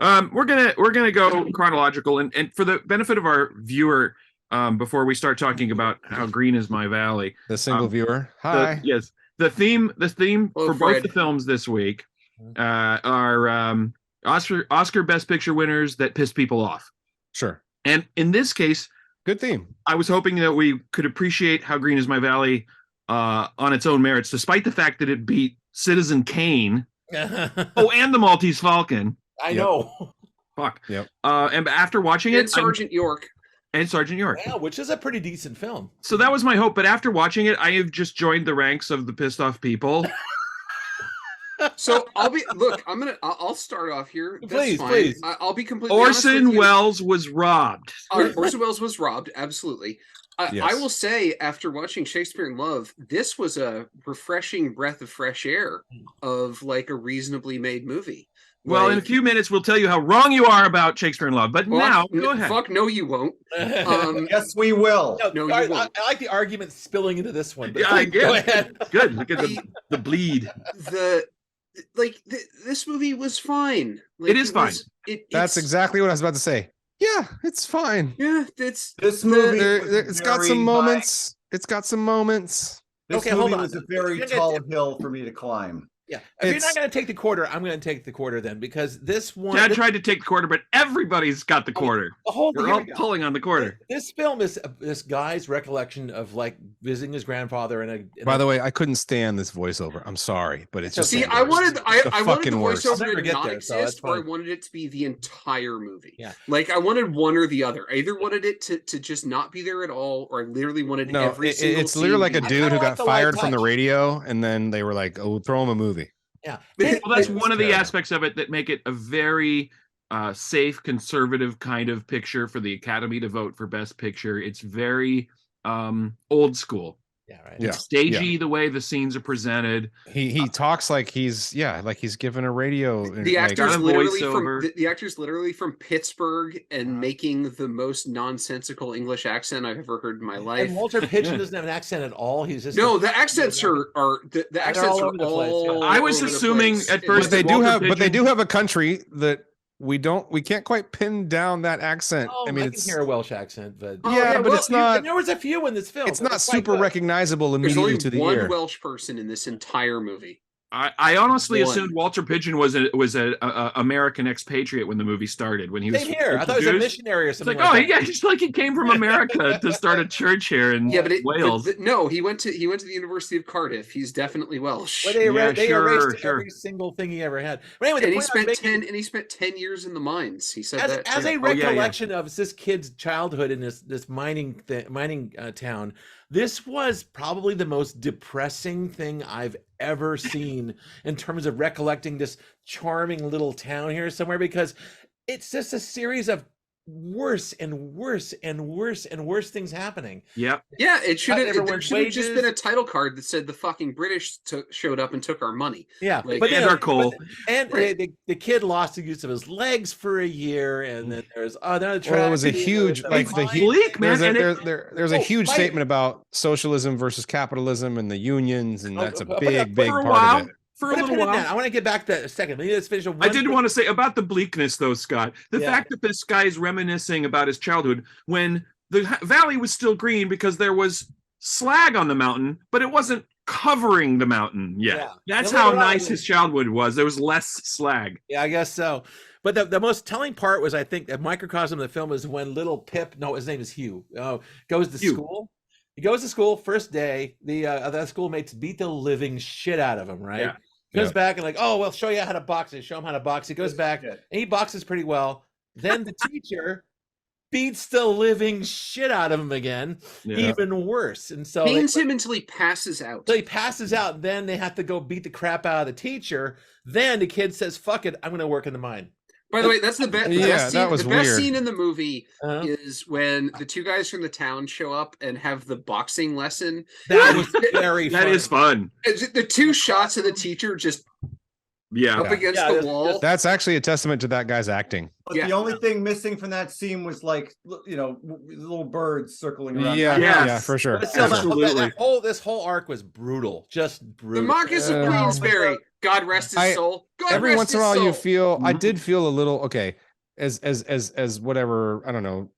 We're gonna go chronological, and for the benefit of our viewer, before we start talking about how green is my valley, The single viewer. Hi. yes, the theme Hello, for both Fred. the films this week are Oscar Best Picture winners that pissed people off, Sure. and in this case, Good theme. I was hoping that we could appreciate how green is my valley on its own merits, despite the fact that it beat Citizen Kane. Oh, and the Maltese Falcon. I know. Fuck. Yep. And after watching And it, Sergeant York. and Sergeant York. Yeah, which is a pretty decent film. So that was my hope, but after watching it, I have just joined the ranks of the pissed off people. So I'll start off here. That's Please, fine. please. I'll be completely honest with Orson you. Welles was robbed. Orson Welles was robbed. Absolutely. Yes. I will say, after watching Shakespeare in Love, this was a refreshing breath of fresh air of like a reasonably made movie. Well, in a few minutes, we'll tell you how wrong you are about Shakespeare in Love. But now, go ahead. Fuck, no, you won't. Yes, we will. No, you I won't. like the argument spilling into this one. But Yeah, I go get ahead. Good. Look at the bleed. This movie was fine. It is fine. That's exactly what I was about to say. Yeah, it's fine. Yeah, it's This movie. It's got some moments. It's got some moments. This Okay, movie hold on. was a very tall hill for me to climb. Yeah, if you're not going to take the quarter, I'm going to take the quarter then, because this one. Dad tried to take the quarter, but everybody's got the quarter. They're all pulling on the quarter. This film is this guy's recollection of like visiting his grandfather By the way, I couldn't stand this voiceover. I'm sorry, but it's just See, the I worst. wanted The the fucking worst. voiceover I'll never to get not there, so that's exist, or I fine. wanted it to be the entire movie. Yeah. Like I wanted one or the other. I either wanted it to just not be there at all, or I literally wanted No, every single it's literally like a scene. dude who like got the light fired from the touch. radio, and then they were like, "Oh, throw him a movie." Yeah. Well, that's It was one of the terrible. aspects of it that make it a very safe, conservative kind of picture for the Academy to vote for Best Picture. It's very old school. Yeah, right. Yeah. It's stagey the way the scenes are presented. He talks like he's given a radio. The like, actor's got a literally voiceover. from the actor's literally from Pittsburgh and making the most nonsensical English accent I've ever heard in my life. And Walter Pidgeon doesn't have an accent at all. He's just No, the accents are the accents all are over the place. all I was over the assuming place. at It- first but they that do Walter have, but they Pidgeon- do have a country that we can't quite pin down that accent. Oh, I mean, can it's hear a Welsh accent, but yeah, but well, it's not. there was a few in this film. It's that not were quite super good. recognizable There's immediately only to the one ear. Welsh person in this entire movie. I honestly One. assumed Walter Pidgeon was a American expatriate when the movie started. When he was Same here. I thought he was a introduced. missionary or It's something like, like oh that. yeah, he's like he came from America to start a church here in Yeah, but Wales. no, he went to the University of Cardiff. He's definitely Welsh. But they sure, erased sure. every single thing he ever had. But anyway, the and he point I'm spent making- 10 years in the mines. He said as, that as too. a Oh, yeah. recollection of this kid's childhood in this mining town, this was probably the most depressing thing I've ever seen in terms of recollecting this charming little town here somewhere, because it's just a series of worse and worse and worse and worse things happening. Yep. Yeah, it should have. There everyone's should have just wages. been a title card that said the fucking British showed up and took our money. Yeah, Like- but And our coal. and Right. the kid lost the use of his legs for a year, and then there's another Well, it was a tragedy, huge, there's like a the mine. Bleak, man. There's a, And it- there's a Oh, huge right. statement about socialism versus capitalism and the unions, and Oh, that's a but big for a part while, of it. for a Put a little pin in while. that. I want to get back to that in a second. Let me just finish. I did want to say about the bleakness, though, Scott. The Yeah. fact that this guy is reminiscing about his childhood when the valley was still green because there was slag on the mountain, but it wasn't covering the mountain yet. Yeah. That's No, how later on, nice his childhood was. There was less slag. Yeah, I guess so. But the most telling part was, I think, a microcosm of the film is when little Pip, no, his name is Hugh, goes to Hugh. school. He goes to school, first day, the schoolmates beat the living shit out of him, right? Yeah. He goes Yeah. back and like, oh, well, show you how to box. They show him how to box. He goes back and he boxes pretty well. Then the teacher beats the living shit out of him again, Yeah. even worse. And so Pains him until he passes out. so he passes out. Then they have to go beat the crap out of the teacher. Then the kid says, fuck it, I'm going to work in the mine. By the way, that's the best. Yeah, best that scene, was the best weird. scene in the movie Uh-huh. is when the two guys from the town show up and have the boxing lesson. That was very That funny. is fun. The two shots of the teacher just Yeah. up against Yeah, the wall. That's actually a testament to that guy's acting. But Yeah. the only thing missing from that scene was like, little birds circling around. Yeah, Yes. yeah, for sure. But still, For sure. Absolutely. this whole arc was brutal, just The brutal. Marquis of Uh, Queensberry, God rest his I- soul. God Every rest once in a his while, you soul. feel. I Mhm. did feel a little okay. As whatever, I don't know,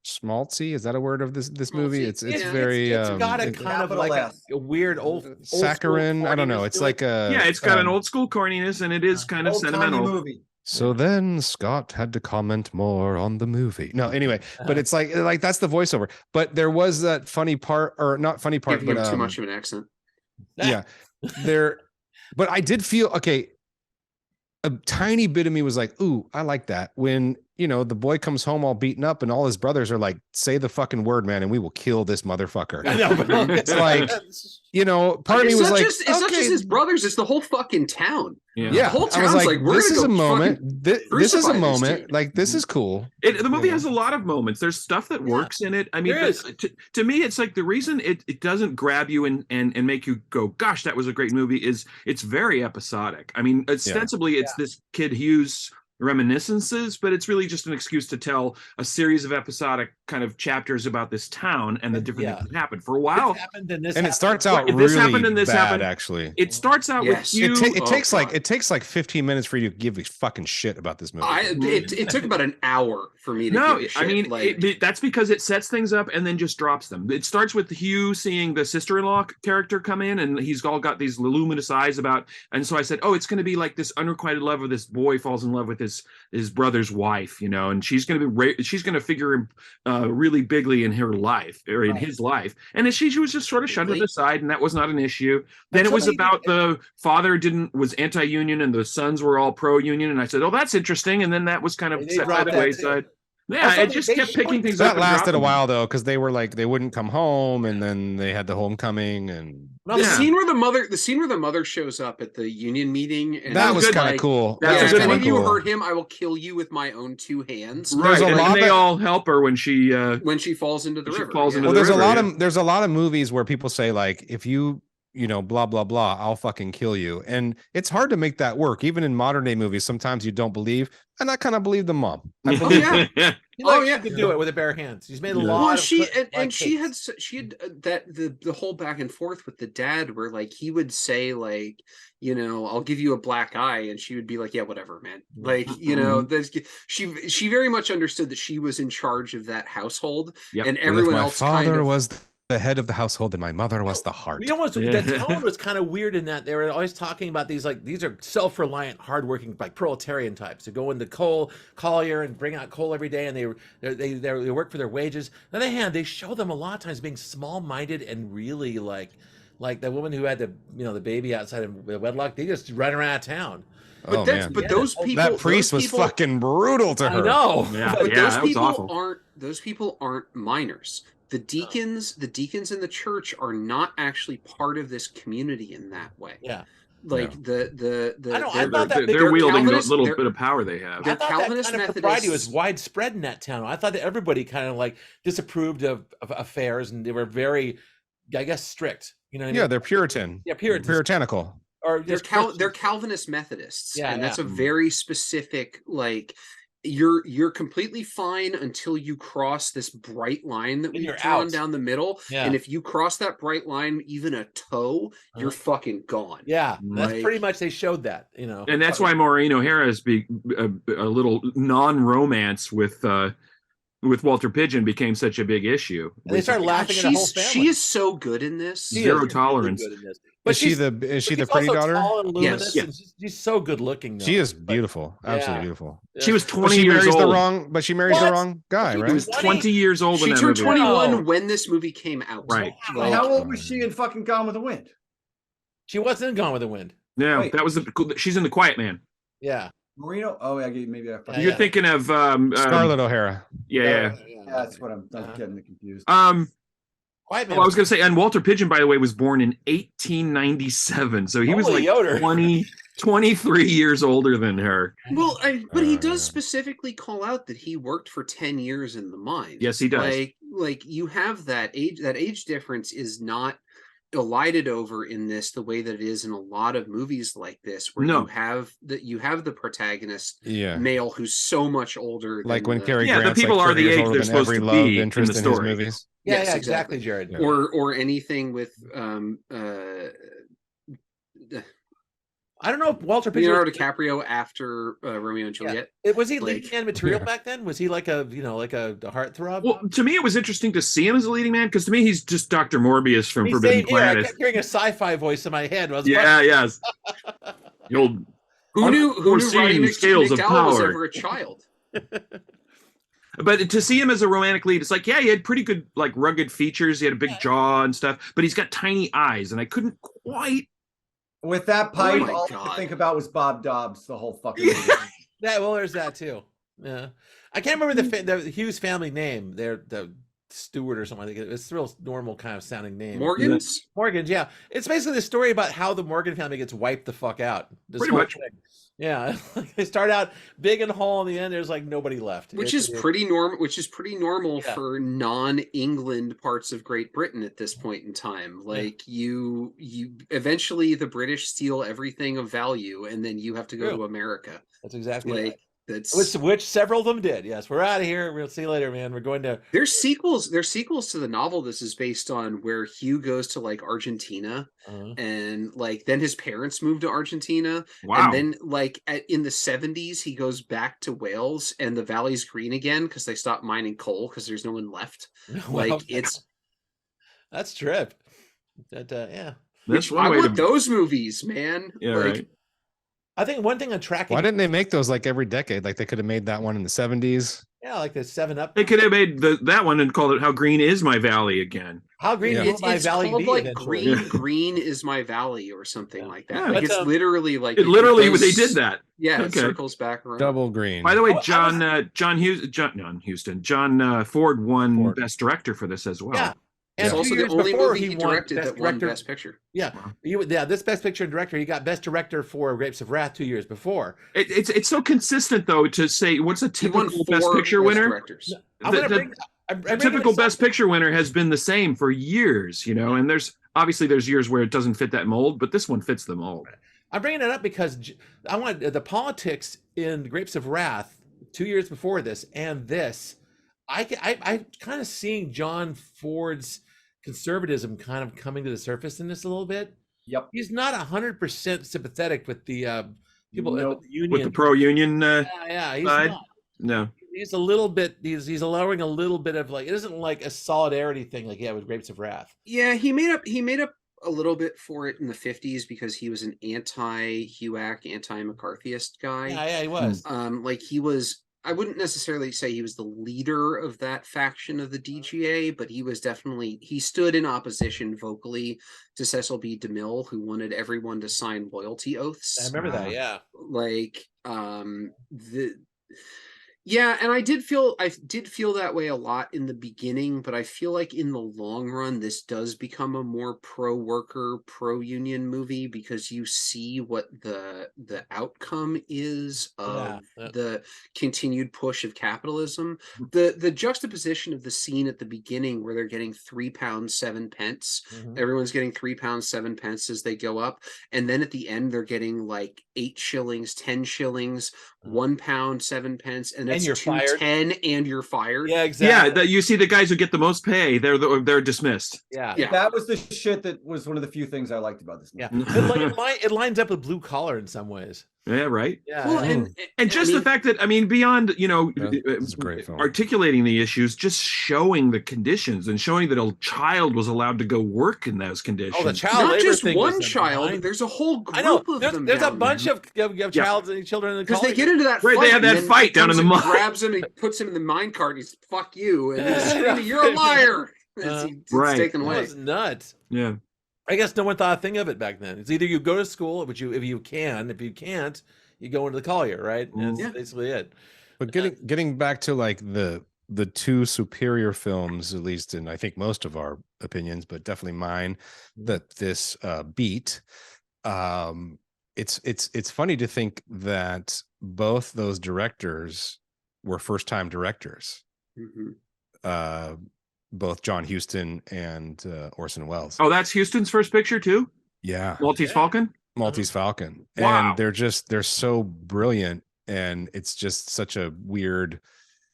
schmaltzy, is that a word of this movie? Schmaltzy, It's yeah. very It's got a it- kind of Capital like S. a weird old saccharine. I don't know. It's like a Yeah, it's got an old school corniness and it is kind of Old-timey sentimental. movie. So then Scott had to comment more on the movie. No, anyway, but it's like that's the voiceover. But there was that funny part, or not funny part, Giving but him too much of an accent. yeah, there. But I did feel okay. A tiny bit of me was like, "Ooh, I like that." When the boy comes home all beaten up, and all his brothers are like, "Say the fucking word, man, and we will kill this motherfucker." I know, but It's like, part of me It's was not like, just, it's not just his brothers, it's the whole fucking town. Yeah. Yeah, The whole I was town's like, like, we're this gonna is a go moment. fucking This is a crucify this moment. dude. Like, this is cool. The movie Yeah. has a lot of moments. There's stuff that works in it. I mean, There is. to me, it's like the reason it doesn't grab you and make you go, "Gosh, that was a great movie." Is it's very episodic. I mean, ostensibly, it's this kid Hughes reminiscences, but it's really just an excuse to tell a series of episodic kind of chapters about this town and the different things that happened. For a while, This happened and this And it happened. starts out This really happened and this bad, happened. actually. it starts out Yes. with you. It takes like 15 minutes for you to give a fucking shit about this movie. It took about an hour for me to No, give a shit. I mean like, that's because it sets things up and then just drops them. It starts with Hugh seeing the sister-in-law character come in, and he's all got these luminous eyes about. And so I said, "Oh, it's going to be like this unrequited love of this boy falls in love with his brother's wife, and she's going to be figure him really bigly in her life or in his life." And she was just sort of shoved to the side, and that was not an issue. Then it was about the father was anti-union and the sons were all pro-union, and I said, "Oh, that's interesting." And then that was kind of They set by dropped the that wayside. too. Yeah, Also, it just they kept showed picking things that up. and lasted a dropping while though, because they were like they wouldn't come home, and then they had the homecoming, and No, the Yeah. scene where the mother shows up at the union meeting, and that was good, kind of like, cool. That's That a was if good any one. of you cool. hurt him, I will kill you with my own two hands. them. There's Right, a and lot then they that- all help her when she. When she falls into the She river. falls yeah. into Well, the there's a river, lot yeah. of there's a lot of movies where people say like, if you blah blah blah, I'll fucking kill you, and it's hard to make that work. Even in modern day movies, sometimes you don't believe, and I kind of believe the mom. I believe yeah. She could do it with her bare hands. She's made a Yeah. lot. Well, of she good, and like, she cakes. had that the whole back and forth with the dad, where like he would say like, I'll give you a black eye, and she would be like, yeah, whatever, man. Like, she very much understood that she was in charge of that household, Yep. and Well, if everyone my else father kind of was the head of the household, and my mother was the heart. We almost the tone was kind of weird in that they were always talking about these are self-reliant, hardworking, like proletarian types who go into coal collier and bring out coal every day, and they work for their wages. On the other hand, they show them a lot of times being small-minded and really like the woman who had the baby outside of wedlock. They just run around town. But Oh, that's man. but those people That priest those was people, fucking brutal to her. I know. Yeah. But that those people aren't minors. The deacons in the church are not actually part of this community in that way. Yeah. Like the I know, I thought that They're wielding the Calvinist- little they're- bit of power they have. I They're thought Calvinist that kind of propriety was Methodists. widespread in that town. I thought that everybody kind of like disapproved of affairs, and they were very, I guess, strict. You know what I mean? Yeah, they're Puritan. Yeah, Puritans. Puritanical. Or they're just Christians. they're Calvinist Methodists, Yeah, and that's yeah. a very specific like. You're completely fine until you cross this bright line that And we've you're drawn out. down the middle. Yeah. And if you cross that bright line even a toe, you're fucking gone. Yeah, that's Like- pretty much they showed that. And that's why Maureen O'Hara is a little non-romance with Walter Pigeon became such a big issue. And they started God, laughing at the whole family. she is so good in this. She Zero is tolerance. really good in this. Is she she's- the but she's pretty also daughter? tall and luminous, Yes. and she's so good looking. She though. is beautiful. Absolutely Yeah. beautiful. She was But 20 she years marries old. the What? wrong guy, She right? She was 20 years old She in that turned movie. 21 No. when this movie came out. Right. Like, How old was she in fucking Gone with the Wind? She wasn't Gone with the Wind. Yeah, Wait. that was she's in The Quiet Man. Yeah. Marino? Oh, yeah, maybe I fucking. You're Yeah. thinking of Scarlett O'Hara. Yeah. Yeah, that's what I'm getting confused. Quiet Man. Well, I was going to say, and Walter Pigeon, by the way, was born in 1897, so he was Holy like Yoder. 23 years older than her. Well, but he does specifically call out that he worked for 10 years in the mine. Yes, he does. Like you have that age. That age difference is not elided over in this the way that it is in a lot of movies like this, where No. you have the protagonist Yeah. male who's so much older Like than when Cary Yeah, the Grant's people like are 30 the years age older they're than supposed every to love be in interest the in his story. movies. Yeah, Yes, yeah, exactly. exactly, Jared. Yeah. or anything with I don't know if Walter Pitcher Leonardo DiCaprio after Romeo and Juliet. was he like- leading man material Yeah. back then? Was he like a like a heartthrob? Well, to me, it was interesting to see him as a leading man because to me, he's just Dr. Morbius from Forbidden Same here. I Planet. kept hearing a sci-fi voice in my head. I was Yeah, yes. The old Who knew Roddy Foreseen scales of McDowell was power. ever a child? But to see him as a romantic lead, it's like, yeah, he had pretty good, like, rugged features. He had a big jaw and stuff, but he's got tiny eyes, and I couldn't quite. With that pipe, my all I God. could think about was Bob Dobbs the whole fucking movie. Yeah, well, there's that too. Yeah, I can't remember the Hughes family name. They're the Stewart or something like that. It's a real normal kind of sounding name. Morgans? Morgans, yeah. It's basically the story about how the Morgan family gets wiped the fuck out. This Pretty whole much. thing. Yeah, they start out big and whole. In the end, there's like nobody left. Which is pretty normal. Which is pretty normal Yeah. for non-England parts of Great Britain at this point in time. Like you eventually the British steal everything of value, and then you have to go True. to America. That's exactly Like right. that's Which several of them did. Yes, we're out of here. We'll see you later, man. We're going to. there's sequels. There's sequels to the novel this is based on, where Hugh goes to like Argentina, and like then his parents move to Argentina, Wow. and then like in the 70s he goes back to Wales, and the valley's green again because they stopped mining coal because there's no one left. Like Well, that's trip. That yeah. That's one I way want to. those movies, man. Yeah, like, right. I think one thing on tracking. Why didn't they make those like every decade? Like they could have made that one in the 70s. Yeah, like the 7-Up. They could have made that one and called it "How Green Is My Valley" again. How green Yeah. will my It's valley called be like eventually? green. Yeah. Green is my valley, or something Yeah. like that. Yeah. Like But, it's literally like It literally, goes- they did that. Yeah, it Okay. circles back around. Double green. By the way, Oh, I John Ford won Ford. Best Director for this as well. Yeah. It's And also 2 the years only before, movie he won directed that won Director. Best Picture. Yeah, this Best Picture and Director, he got Best Director for Grapes of Wrath 2 years before. It's so consistent though to say what's a He won typical 4 Best Picture Best winner. Directors. I'm The- gonna the- bring. I'm The bringing typical this up- Best Picture winner has been the same for years, and there's years where it doesn't fit that mold, but this one fits the mold. I'm bringing it up because I want the politics in Grapes of Wrath 2 years before this and this. I kind of seeing John Ford's conservatism kind of coming to the surface in this a little bit. Yep. He's not 100% sympathetic with the people Nope. with the union. With the pro-union, yeah, he's side? not. no, He's a little bit. He's allowing a little bit of like it isn't like a solidarity thing like with Grapes of Wrath. Yeah, he made up a little bit for it in the 50s because he was an anti-HUAC, anti-McCarthyist guy. Yeah, he was. Like he was, I wouldn't necessarily say he was the leader of that faction of the DGA, but he was definitely, he stood in opposition vocally to Cecil B. DeMille, who wanted everyone to sign loyalty oaths. I remember that. Yeah. Like yeah, and I did feel that way a lot in the beginning, but I feel like in the long run this does become a more pro-worker, pro-union movie because you see what the outcome is of the continued push of capitalism. The juxtaposition of the scene at the beginning where they're getting £3.07, everyone's getting £3.07 as they go up, and then at the end they're getting like 8 shillings, 10 shillings, £1.07, and it's you're fired. 2.10, and you're fired. Yeah, yeah. exactly. You see the guys who get the most pay, they're dismissed. Yeah. Yeah. That was the shit that was one of the few things I liked about this movie. Yeah. It lines up with Blue Collar in some ways. Yeah, right. Yeah. Well, yeah. And just the fact that beyond it's a great film. articulating the issues, just showing the conditions and showing that a child was allowed to go work in those conditions. Oh, the child not labor just thing was one the child. behind- There's a whole I know. group of There's, them. there's a down bunch there. of children in the Because they college. get into that Right, fight. they have that and then fight he down in comes the and mine. grabs him, and he puts him in the mine cart, and he's fuck you, and he's screaming, "You're a liar!" As it's Right. taken That away. was nuts. Yeah. I guess no one thought a thing of it back then. It's either you go to school, which if you can, if you can't, you go into the collier, right? And that's basically it. But getting back to like the two superior films, at least in I think most of our opinions, but definitely mine, that this beat. It's funny to think that both those directors were first time directors. Mhm. both John Huston and Orson Welles. Oh, that's Houston's first picture too. Yeah, Maltese Yeah. Falcon. Maltese Falcon. Wow. And they're so brilliant, and it's just such a weird.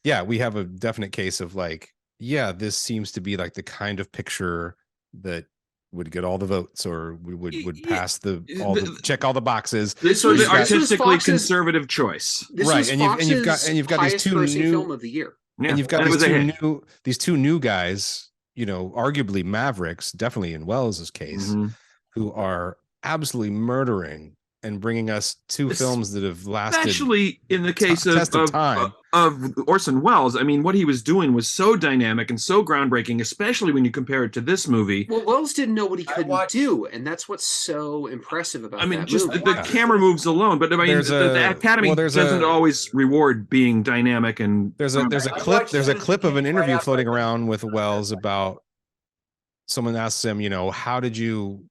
Yeah, we have a definite case of like, yeah, this seems to be like the kind of picture that would get all the votes, or we would pass check all the boxes. This was the This was artistically Fox's- conservative choice. This Right, was and you've got Fox's these highest two grossing new- film of the year. Yeah. And you've got it was a hit. these two new guys, you know, arguably mavericks, definitely in Wells's case, Mhm. who are absolutely murdering and bringing us two films that have lasted. Especially in the case test of time. of Orson Welles. I mean, what he was doing was so dynamic and so groundbreaking, especially when you compare it to this movie. Well, Wells didn't know what he couldn't watched- do, and that's what's so impressive about I mean, that just movie. the camera moves alone, but I mean, There's the Academy doesn't always reward being dynamic and. There's a clip of an interview floating around with Wells about someone asks him, how did you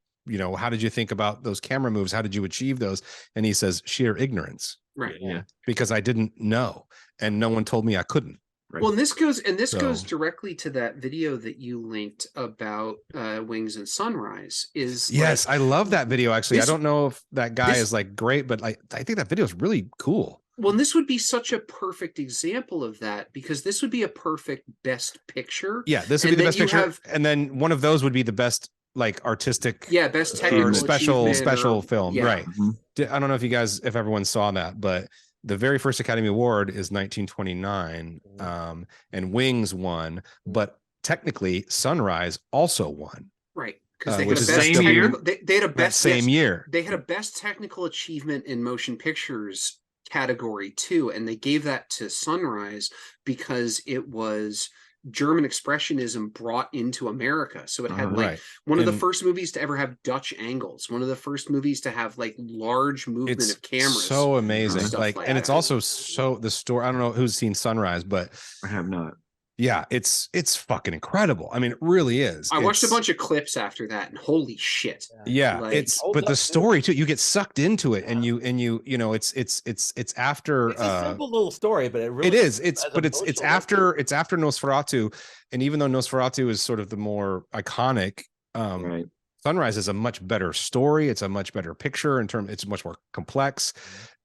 think about those camera moves? How did you achieve those? And he says, sheer ignorance, Right. Yeah. because I didn't know, and no one told me I couldn't. Right. Well, and this goes So- directly to that video that you linked about Wings and Sunrise. Is Yes, I love that video. Actually, this- I don't know if that guy this- is like great, but I think that video is really cool. well, and this would be such a perfect example of that, because this would be a perfect best picture. Yeah, this would And be the then best you picture, have- and then one of those would be the best like artistic, Yeah, best or technical special achievement or- film, yeah. right? Mhm. I don't know if everyone saw that, but the very first Academy Award is 1929, and Wings won, but technically Sunrise also won Right, because they had which a is best same year? technical. They had a that best same year. They had a best technical achievement in motion pictures category too, and they gave that to Sunrise because it was German expressionism brought into America. So it had like Right. one of the And- first movies to ever have Dutch angles, one of the first movies to have like large movement It's of cameras. so amazing. stuff Like, like and it's that. also so the story. I don't know who's seen Sunrise, but I have not. yeah, it's fucking incredible. I mean, it really is. I watched a It's- bunch of clips after that, and holy shit! Yeah, like, it's holds but the up, too. story too. You get sucked into it, and you it's after. It's a simple little story, but it really It is. It's has but it's emotional after Nosferatu, and even though Nosferatu is sort of the more iconic, Right. Sunrise is a much better story. It's a much better picture in terms. It's much more complex,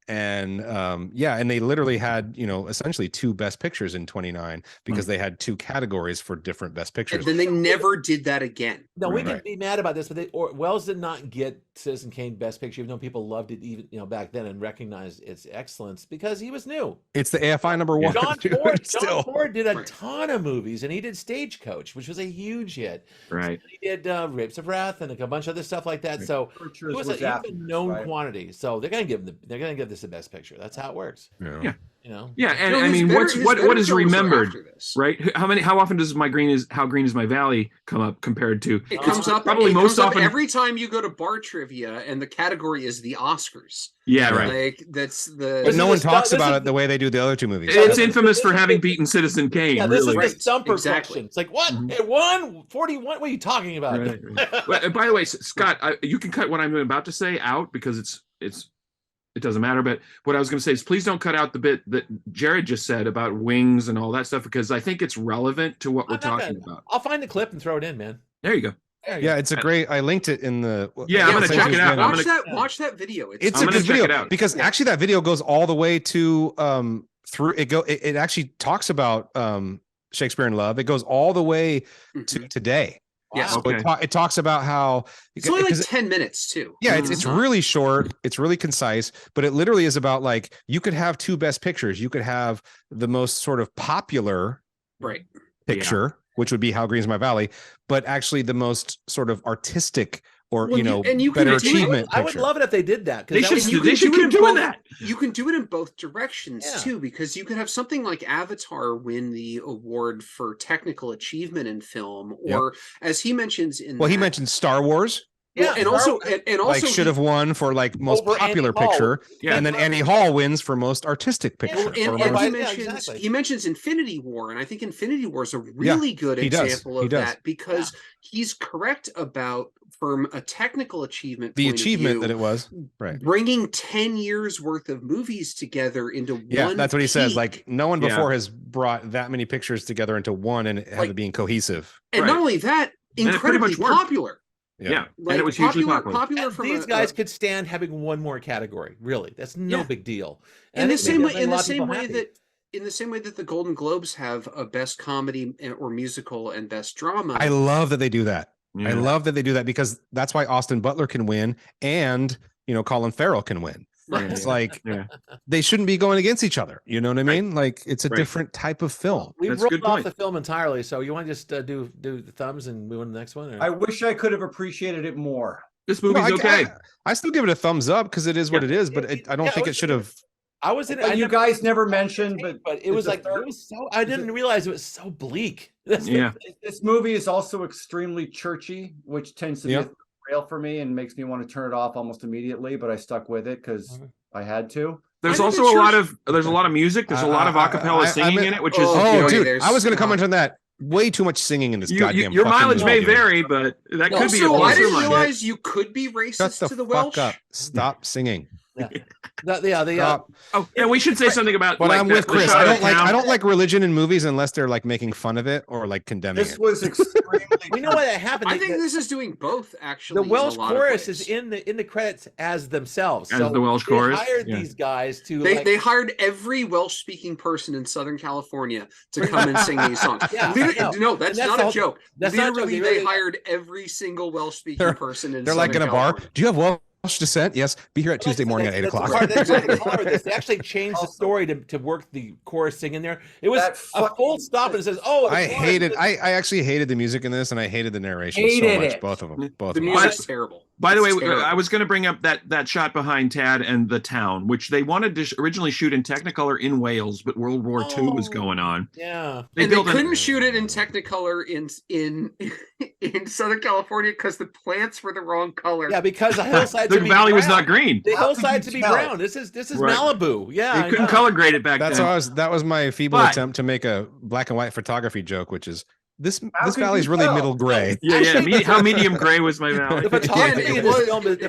and and they literally had essentially two best pictures in 29 because they had two categories for different best pictures. And then they never did that again. No, we Right. can be mad about this, but Wells did not get Citizen Kane Best Picture, even though people loved it even back then and recognized its excellence because he was new. It's the AFI number one. John dude, Ford, still. did a Right. ton of movies, and he did Stagecoach, which was a huge hit. Right. He did Rapes of Wrath and a bunch of other stuff like that. So Pictures he was was a after, known right? quantity. So they're gonna give this a Best Picture. That's how it works. Yeah. Yeah, and No, I his mean, better- what his what better is films were remembered, after this. right? How often does How Green Is My Valley come up compared to? It comes up probably it most comes up often. every time you go to bar trivia, and the category is the Oscars. Yeah, right. Like that's the. But This no is one a talks this about is it the way they do the other two movies. It's infamous for having beaten Citizen Kane. Yeah, this really. is the stumper exactly. question. It's like, what? Mhm. It won 41? What are you talking about? Right, right. Well, by the way, Scott, you can cut what I'm about to say out because it doesn't matter. But what I was going to say is, please don't cut out the bit that Jared just said about wings and all that stuff, because I think it's relevant to what we're I'm not talking gonna- about. I'll find the clip and throw it in, man. There you go. There you go. Yeah, it's a great. I linked it in the. Yeah, I'm gonna check it out. I'm Watch gonna- watch that video. It's I'm a gonna good check video it out. because Yeah. actually that video goes all the way to through it. It actually talks about Shakespeare in Love. It goes all the way to Mhm. today. Yeah. So Okay. it talks about how It's only like 'cause 10 minutes too. yeah, Mhm. it's really short. It's really concise, but it literally is about like you could have two best pictures. You could have the most sort of popular Right. picture, which would be How Green's My Valley, but actually the most sort of artistic or Well, and you can better do it- achievement I would picture. love it if they did that. 'Cause They that should would- you they can should do it keep in doing both- that. You can do it in both directions Yeah. too, because you could have something like Avatar win the award for technical achievement in film, Yep. or as he mentions in Well, he that- mentioned Star Wars. Yeah, Well, and also, and also, Like should have won for like most Over popular Annie Hall. picture, Yeah. and then Annie Hall wins for most artistic picture. Well, or and most- he Yeah, mentions exactly. he mentions Infinity War, and I think Infinity War is a really good he does. example He of does. that because he's correct about, from a technical achievement the point achievement of that view, it was, right? bringing 10 years worth of movies together into Yeah, one. that's what he says. peak. Like no one Yeah. before has brought that many pictures together into one and have Like- it being cohesive. and Right. not only that, And it pretty incredibly much worked. popular. Yeah. Like And it was hugely popular. popular And from these guys could stand having one more category. Really, that's no Yeah. big deal. in And the I think same maybe way a lot of people happy. in the same way that the Golden Globes have a best comedy or musical and best drama. I love that they do that. I Yeah. love that they do that because that's why Austin Butler can win and Colin Farrell can win. Right. It's like Yeah. they shouldn't be going against each other. You know what I Right. mean? Like it's a Right. different type of film. We've That's a rolled good off point. the film entirely. So you want to just do the thumbs and move on to the next one? Or? I wish I could have appreciated it more. This No, movie's okay. I still give it a thumbs up because it is what Yeah. it is, but I don't Yeah, think it it was- should have. I was in. But I you guys never mentioned, but it was it's a like third- it was so. I didn't realize it was so bleak. That's the Yeah. thing. This movie is also extremely churchy, which tends to Yeah. be a rail for me and makes me want to turn it off almost immediately. But I stuck with it because Mhm. I had to. There's I think also the a lot church- of music. There's a lot of acapella singing in it, which is Oh, Oh, boy, dude, there's I was going to a comment lot. on that. Way too much singing in this goddamn. your fucking mileage may movie, dude. vary, but that could be a Also, I plus or didn't minus. realize you could be Shut racist the to the fuck Welsh. up. Stop singing. The Stop. Oh, and we should say something about. But like, I'm the- with the Chris. shot I of don't like. town. I don't like religion in movies unless they're like making fun of it or like condemning This it. was extremely. We know why that happened. I The- think this is doing both, actually. the in Welsh a lot of chorus ways. is in the credits as themselves. As the Welsh chorus, They hired yeah. these guys to. They hired every Welsh-speaking person in Southern California to come and sing these songs. Yeah, Literally- I know. no, that's, And that's not the a whole- joke. that's not a joke. Literally, They they really- hired every single Welsh-speaking They're- person in They're like in Southern a bar. California. Do you have Welsh descent? Yes. Be here at Tuesday morning at 8 o'clock. They actually changed the Also- story to work the chorus singing there. It was That a fucking- full stop and it says, "Oh, the I chorus hated. is-" I actually hated the music in this, and I hated the narration so Hated much. it. Both of them. Both The of them. music's terrible. By the way, It's terrible. I was going to bring up that shot behind Tad and the town, which they wanted to originally shoot in Technicolor in Wales, but World War II was Oh. going on. Yeah. And they built couldn't shoot it in Technicolor in Southern California because the plants were the wrong color. Yeah, because the hillsides The are valley was not green. The How could hillsides you to be tell? brown. This is Right. Malibu. Yeah. They I couldn't know. color grade it back That's then. how that was my feeble But- attempt to make a black and white photography joke, which is this How this could valley's you really tell? middle gray. Yeah. How medium gray was my valley? The photography it in this was- film, it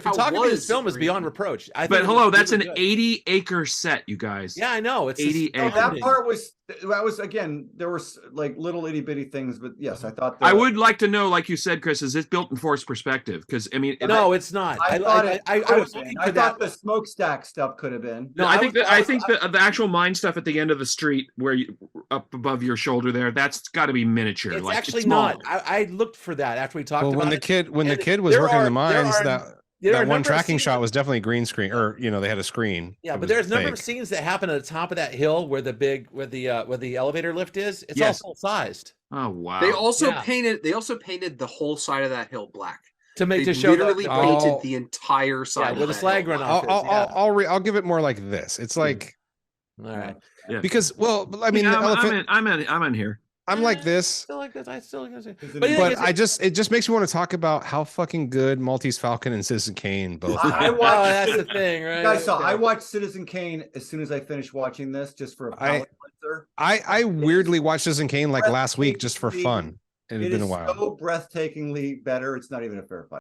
was is beyond reproach. I But think hello, it's that's really an good. 80-acre set, you guys. Yeah, I know. It's 80 astounding. acres. That part was again. There were like little itty bitty things, but yes, I thought. I would like to know, like you said, Chris, is this built in forced perspective? Because I mean, No, it's not. I thought I could was have looking been. for I thought that. the smokestack stuff could have been. No, No, I I think was- that I think the actual mine stuff at the end of the street, where you up above your shoulder there, that's got to be miniature. It's like actually small. not. I looked for that after we talked Well, about when the it. kid And was there working are- the mines, there are- that there are a one number of tracking scenes- shot was definitely green screen, or they had a screen. Yeah, It but was there's a number of fake. scenes that happen at the top of that hill where the elevator lift is. It's Yes. all full sized Oh wow. They also Yeah. painted the whole side of that hill black. to make They to show literally the, painted Oh. the entire side with of the that slag hill runoff. black. I'll give it more like this. It's like all right. because I mean, Yeah, the I'm elephant. I'm in here. I'm like this. Still like this. I still like this. Is it- But, yeah, But it's- it just makes me want to talk about how fucking good Maltese Falcon and Citizen Kane both are. I oh, watched. that's the thing, right? You guys saw. Okay. I watched Citizen Kane as soon as I finished watching this, just for a palate cleanser. I weirdly watched Citizen Kane like last week just for fun. It had It been is a while. so breathtakingly better. It's not even a fair fight.